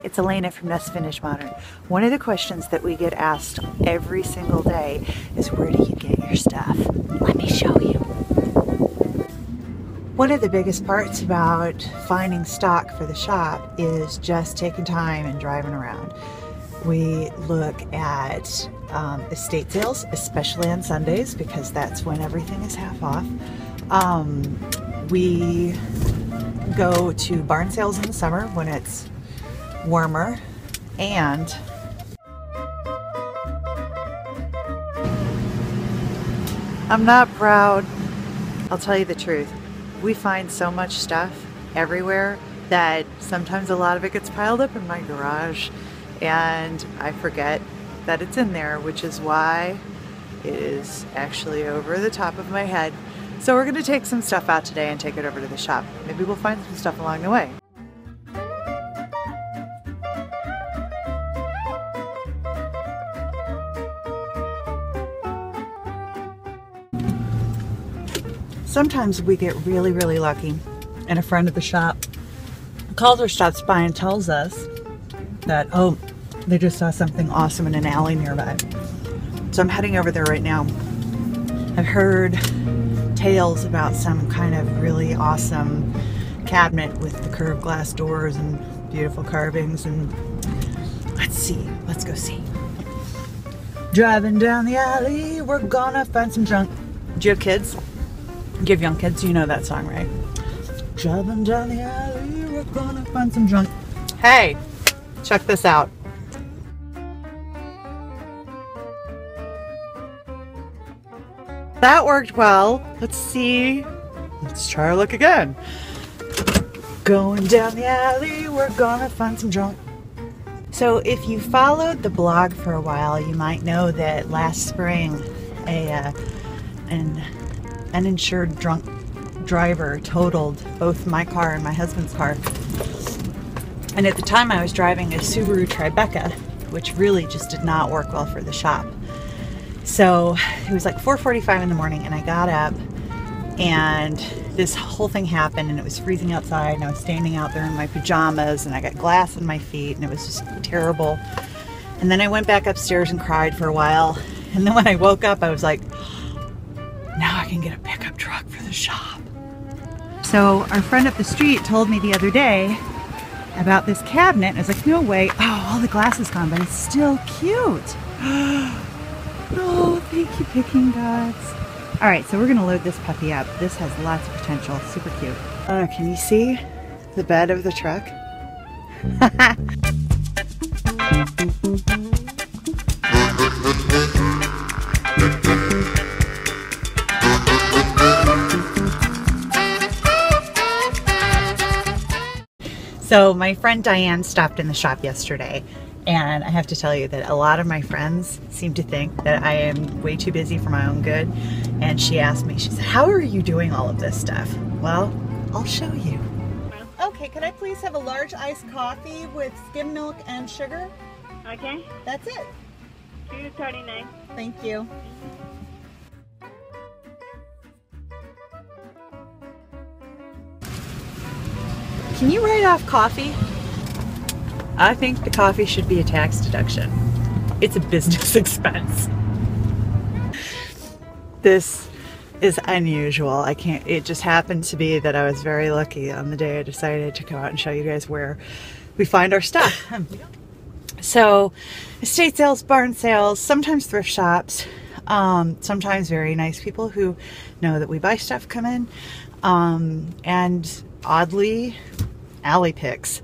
It's Elena from Nest Finish Modern. One of the questions that we get asked every single day is, where do you get your stuff? Let me show you. One of the biggest parts about finding stock for the shop is just taking time and driving around. We look at estate sales, especially on Sundays, because that's when everything is half off. We go to barn sales in the summer when it's warmer, and I'm not proud. I'll tell you the truth. We find so much stuff everywhere that sometimes a lot of it gets piled up in my garage and I forget that it's in there, which is why it is actually over the top of my head. So we're going to take some stuff out today and take it over to the shop. Maybe we'll find some stuff along the way. Sometimes we get really lucky and a friend at the shop calls or stops by and tells us that, oh, they just saw something awesome in an alley nearby. So I'm heading over there right now. I've heard tales about some kind of really awesome cabinet with the curved glass doors and beautiful carvings, and let's go see. Driving down the alley, we're gonna find some junk. Do you have kids? Do you have young kids? You know that song, right? Driving down the alley, we're gonna find some junk. Hey, check this out. That worked well. Let's see. Let's try our luck again. Going down the alley, we're gonna find some junk. So if you followed the blog for a while, you might know that last spring an uninsured drunk driver totaled both my car and my husband's car. And at the time I was driving a Subaru Tribeca, which really just did not work well for the shop. So it was like 4:45 in the morning and I got up and this whole thing happened, and it was freezing outside and I was standing out there in my pajamas and I got glass in my feet and it was just terrible. And then I went back upstairs and cried for a while, and then when I woke up I was like, now I can get a pickup truck for the shop. So our friend up the street told me the other day about this cabinet, and I was like, no way. Oh, all the glass is gone, but it's still cute. Oh, thank you, picking gods. All right, so we're gonna load this puppy up. This has lots of potential, super cute. Can you see the bed of the truck? So my friend Diane stopped in the shop yesterday, and I have to tell you that a lot of my friends seem to think that I am way too busy for my own good. And she asked me, she said, how are you doing all of this stuff? Well, I'll show you. Okay, could I please have a large iced coffee with skim milk and sugar? Okay. That's it. $2.39. Thank you. Can you write off coffee? I think the coffee should be a tax deduction. It's a business expense. This is unusual. It just happened to be that I was very lucky on the day I decided to come out and show you guys where we find our stuff. So estate sales, barn sales, sometimes thrift shops, sometimes very nice people who know that we buy stuff come in, and oddly, alley picks.